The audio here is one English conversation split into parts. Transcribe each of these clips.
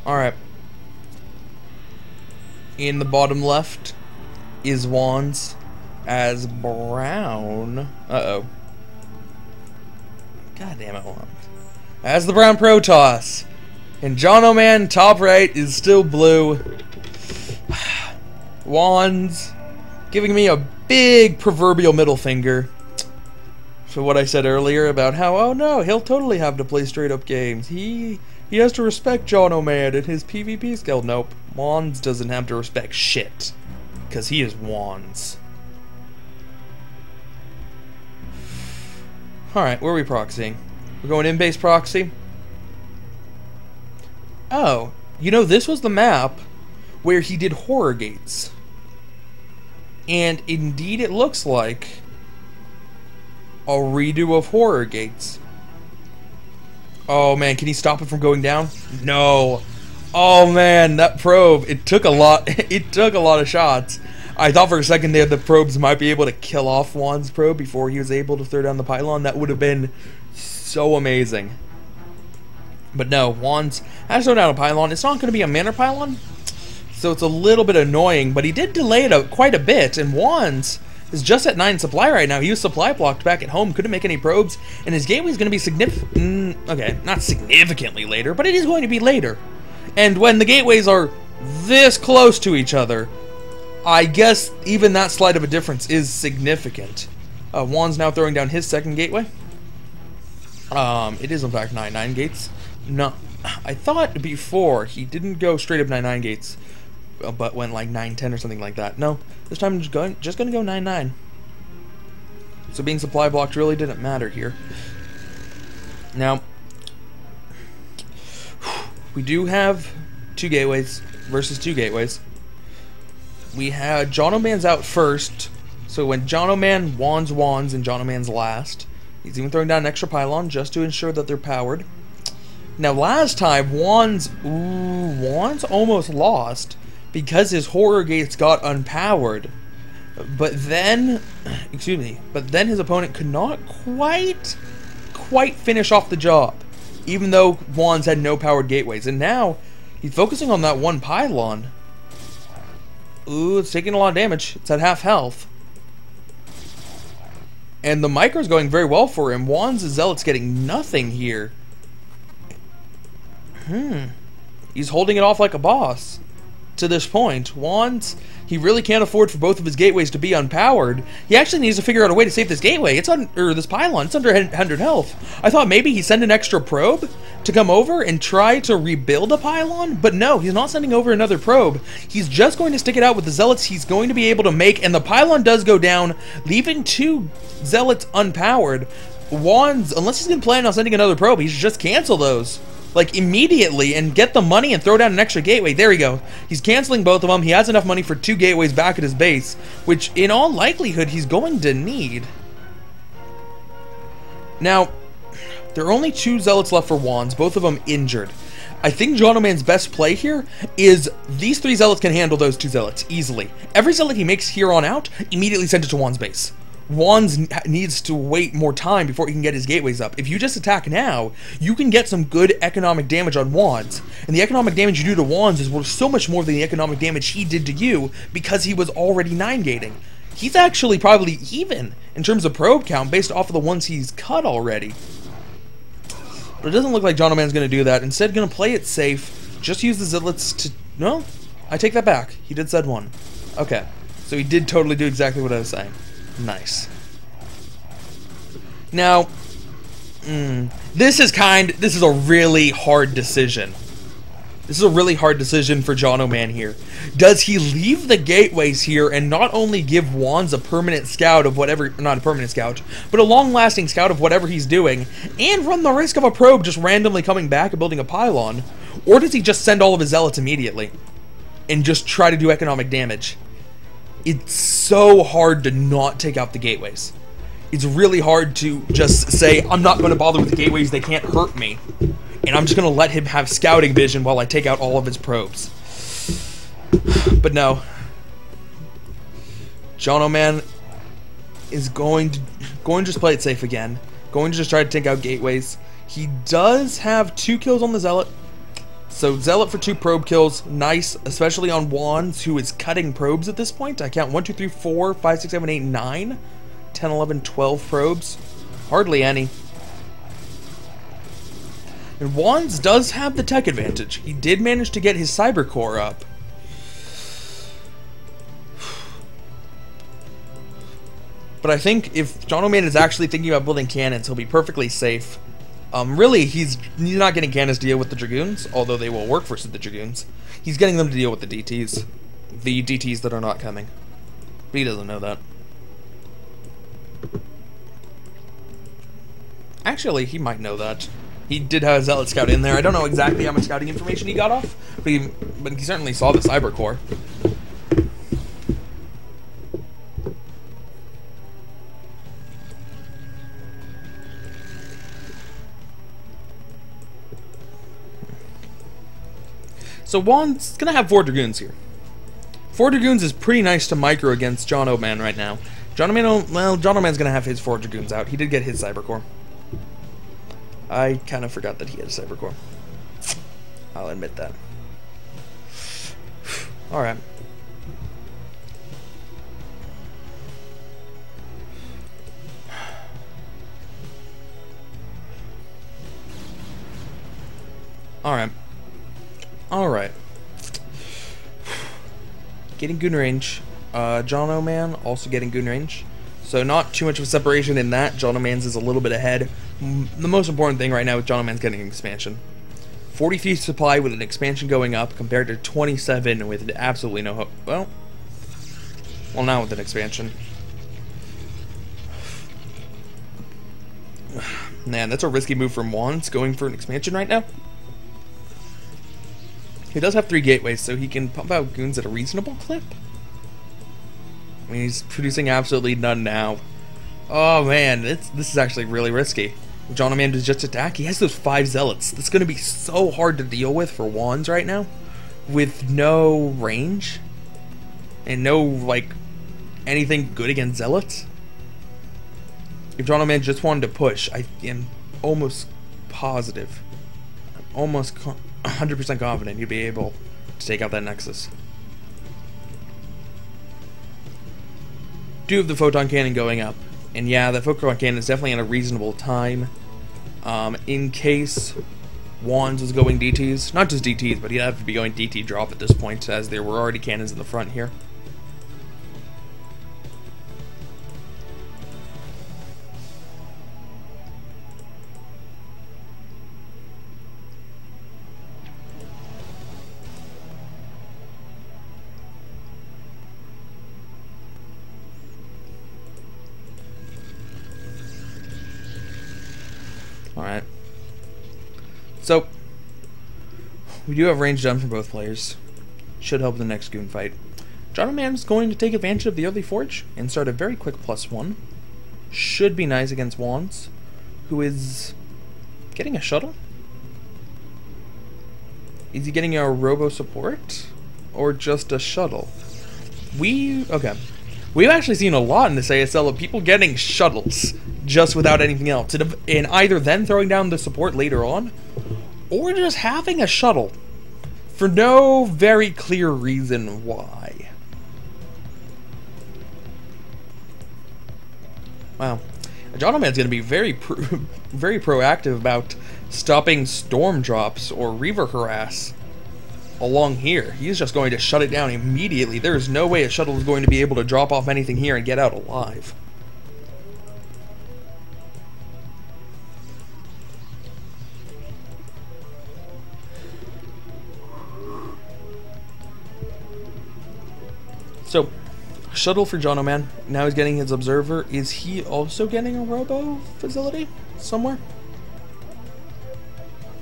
Alright. In the bottom left is WandS as brown. Uh-oh. God damn it, WandS. As the brown Protoss. And Jonoman, top right, is still blue. WandS giving me a big proverbial middle finger for what I said earlier about how, oh no, he'll totally have to play straight up games. He has to respect Jonoman and his PvP skill. Nope. WandS doesn't have to respect shit. Because he is WandS. Alright, where are we proxying? We're going in-base proxy. Oh, you know, this was the map where he did horror gates. And indeed it looks like a redo of horror gates. Oh man, can he stop it from going down? No. Oh man, that probe, it took a lot of shots. I thought for a second there the probes might be able to kill off WandS probe before he was able to throw down the pylon. That would have been so amazing. But no, WandS has thrown down a pylon. It's not going to be a manor pylon, so it's a little bit annoying, but he did delay it quite a bit, and WandS is just at 9 supply right now. He was supply blocked back at home, couldn't make any probes, and his gateway is going to be significant. Okay, not significantly later, but it is going to be later. And when the gateways are this close to each other, I guess even that slight of a difference is significant. WandS now throwing down his second gateway. It is in fact 9-9 gates. No, I thought before he didn't go straight up 9-9 gates, but went like 9-10 or something like that. No, this time I'm just gonna go 9-9. So being supply blocked really didn't matter here. Now, we do have 2 gateways versus 2 gateways. We had Jonoman's out first, so when Jonoman, WandS, and Jonoman's last. He's even throwing down an extra pylon just to ensure that they're powered. Now last time, WandS almost lost because his horror gates got unpowered. But then, but then his opponent could not quite finish off the job, even though WandS had no powered gateways. And now, he's focusing on that one pylon. Ooh, it's taking a lot of damage. It's at half health. And the micro's going very well for him. WandS' Zealot's getting nothing here. He's holding it off like a boss to this point. WandS, he really can't afford for both of his gateways to be unpowered. He actually needs to figure out a way to save this gateway. It's or this pylon. It's under 100 health. I thought maybe he'd send an extra probe to come over and try to rebuild a pylon, but no, he's not sending over another probe. He's just going to stick it out with the Zealots he's going to be able to make, and the pylon does go down, leaving 2 Zealots unpowered. WandS, unless he's going to plan on sending another probe, he should just cancel those, like, immediately, and get the money and throw down an extra gateway. There we go. He's canceling both of them. He has enough money for 2 gateways back at his base, which, in all likelihood, he's going to need. Now, there are only 2 Zealots left for WandS, both of them injured. I think Jonoman's best play here is these 3 Zealots can handle those 2 Zealots easily. Every Zealot he makes here on out, immediately send it to WandS base. WandS needs to wait more time before he can get his gateways up. If you just attack now, you can get some good economic damage on WandS. And the economic damage you do to WandS is worth so much more than the economic damage he did to you because he was already 9-gating. He's actually probably even in terms of probe count based off of the ones he's cut already. But it doesn't look like Jonoman's going to do that. Instead, going to play it safe. Just use the Zealots to... No, I take that back. He did said one. Okay, so he did totally do exactly what I was saying. Nice. Now, this is a really hard decision. This is a really hard decision for Jonoman here. Does he leave the gateways here and not only give WandS a permanent scout of whatever, not a permanent scout, but a long-lasting scout of whatever he's doing, and run the risk of a probe just randomly coming back and building a pylon? Or does he just send all of his Zealots immediately and just try to do economic damage? It's so hard to not take out the gateways. It's really hard to just say, I'm not going to bother with the gateways, they can't hurt me. And I'm just going to let him have scouting vision while I take out all of his probes. But no. Jonoman is going to just play it safe again. Going to just try to take out gateways. He does have 2 kills on the Zealot. So Zealot for 2 probe kills, nice, especially on WandS, who is cutting probes at this point. I count 1, 2, 3, 4, 5, 6, 7, 8, 9, 10, 11, 12 probes. Hardly any. And WandS does have the tech advantage. He did manage to get his cyber core up. But I think if Jonoman is actually thinking about building cannons, he'll be perfectly safe. Really, he's not getting cannons to deal with the Dragoons, although they will work for the Dragoons. He's getting them to deal with the DTs. The DTs that are not coming. But he doesn't know that. Actually, he might know that. He did have a Zealot Scout in there. I don't know exactly how much scouting information he got off, but he certainly saw the Cyber Core. So WandS gonna have 4 Dragoons here. 4 Dragoons is pretty nice to micro against Jonoman right now. Jonoman's gonna have his 4 Dragoons out. He did get his Cyber Core. I kind of forgot that he had a Cyber Core. I'll admit that. Alright. Alright. Getting goon range. Jonoman also getting goon range. So not too much of a separation in that. Jonoman's is a little bit ahead. The most important thing right now is Jonoman's getting an expansion. 40 feet supply with an expansion going up compared to 27 with absolutely no hope. Well, now with an expansion. Man, that's a risky move from WandS, going for an expansion right now. He does have 3 gateways, so he can pump out goons at a reasonable clip. I mean, he's producing absolutely none now. Oh man, this is actually really risky. Jonoman does just attack. He has those 5 Zealots. That's going to be so hard to deal with for WandS right now, with no range and no like anything good against Zealots. If Jonoman just wanted to push, I am almost positive, almost 100% confident he'd be able to take out that Nexus. Do have the Photon Cannon going up. And yeah, the Photon Cannon is definitely in a reasonable time. In case WandS was going DTs. Not just DTs, but he'd have to be going DT drop at this point, as there were already cannons in the front here. Alright. So, we do have range done for both players. Should help the next goon fight. Jonoman's going to take advantage of the early forge and start a very quick +1. Should be nice against WandS, who is getting a shuttle. Is he getting a robo support or just a shuttle? Okay. We've actually seen a lot in this ASL of people getting shuttles just without anything else, and either then throwing down the support later on, or just having a shuttle for no very clear reason why. Wow. Jonoman's going to be very proactive about stopping storm drops or reaver harass along here. He's just going to shut it down immediately. There is no way a shuttle is going to be able to drop off anything here and get out alive. So, shuttle for Jonoman. Now he's getting his observer. Is he also getting a robo facility somewhere?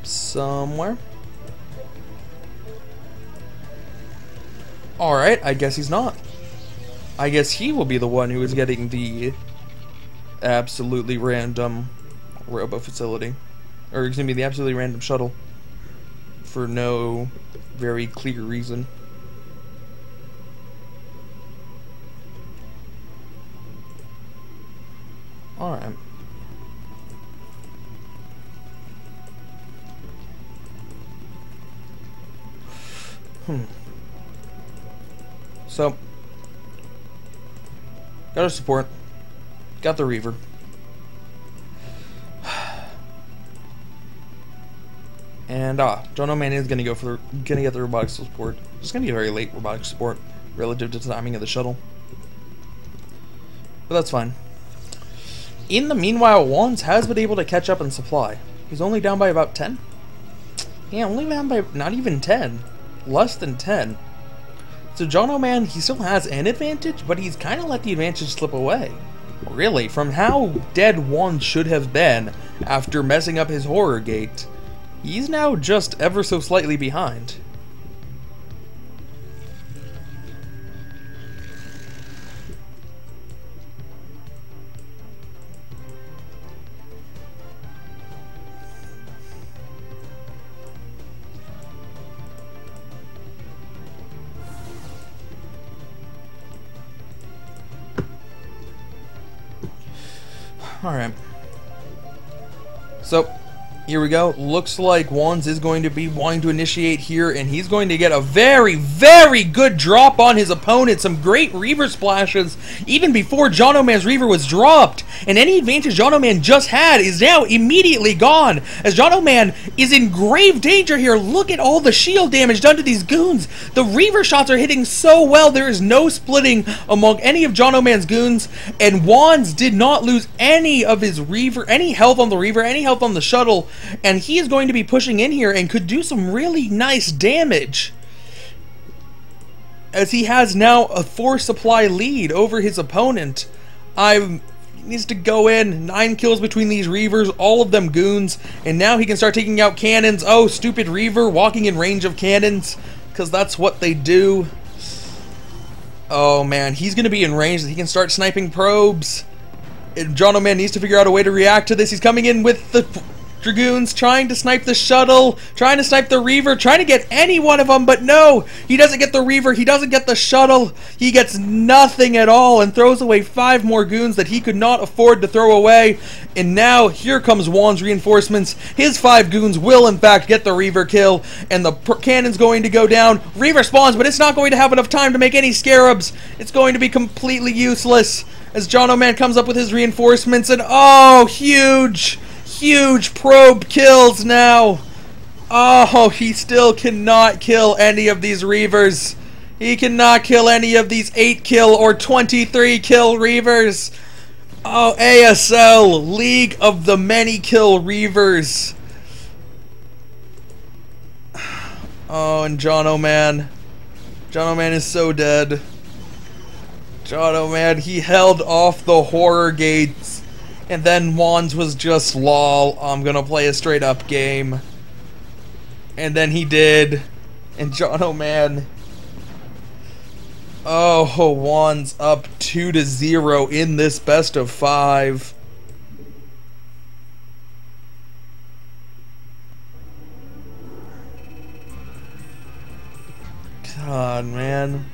Somewhere. Alright, I guess he's not. I guess he will be the one who is getting the absolutely random robo facility. Or it's going to be the absolutely random shuttle. For no very clear reason. Alright. So, got our support. Got the Reaver. And Jonoman is gonna get the robotic support. It's gonna be a very late robotic support relative to the timing of the shuttle. But that's fine. In the meanwhile, WandS has been able to catch up in supply. He's only down by about 10? Yeah, only down by not even 10. Less than 10. So Jonoman, he still has an advantage, but he's kind of let the advantage slip away. Really, from how dead WandS should have been after messing up his horror gate, he's now just ever so slightly behind. Alright. So, here we go. Looks like WandS is going to be wanting to initiate here, and he's going to get a very, very good drop on his opponent. Some great Reaver splashes even before Jonoman's Reaver was dropped. And any advantage Jonoman just had is now immediately gone, as Jonoman is in grave danger here. Look at all the shield damage done to these goons. The Reaver shots are hitting so well. There is no splitting among any of Jonoman's goons, and WandS did not lose any of his Reaver, any health on the Reaver, any health on the shuttle. And he is going to be pushing in here and could do some really nice damage, as he has now a 4 supply lead over his opponent. He needs to go in. 9 kills between these Reavers, all of them goons, and now he can start taking out cannons. Oh, stupid Reaver walking in range of cannons, because that's what they do. Oh man, he's going to be in range. He can start sniping probes. And Jonoman needs to figure out a way to react to this. He's coming in with the Dragoons, trying to snipe the shuttle, trying to snipe the Reaver, trying to get any one of them, but no! He doesn't get the Reaver, he doesn't get the shuttle, he gets nothing at all, and throws away 5 more goons that he could not afford to throw away. And now, here comes WandS reinforcements. His 5 goons will in fact get the Reaver kill, and the cannon's going to go down. Reaver spawns, but it's not going to have enough time to make any scarabs. It's going to be completely useless, as Jonoman comes up with his reinforcements, and oh, huge probe kills now. Oh, he still cannot kill any of these Reavers. He cannot kill any of these 8 kill or 23 kill Reavers. Oh, ASL, League of the Many Kill Reavers. Oh, and Jonoman. Jonoman is so dead. Jonoman, he held off the horror gates. And then WandS was just, lol, I'm gonna play a straight up game. And then he did. And Jonoman. Oh, WandS up 2-0 in this best of 5. God, man.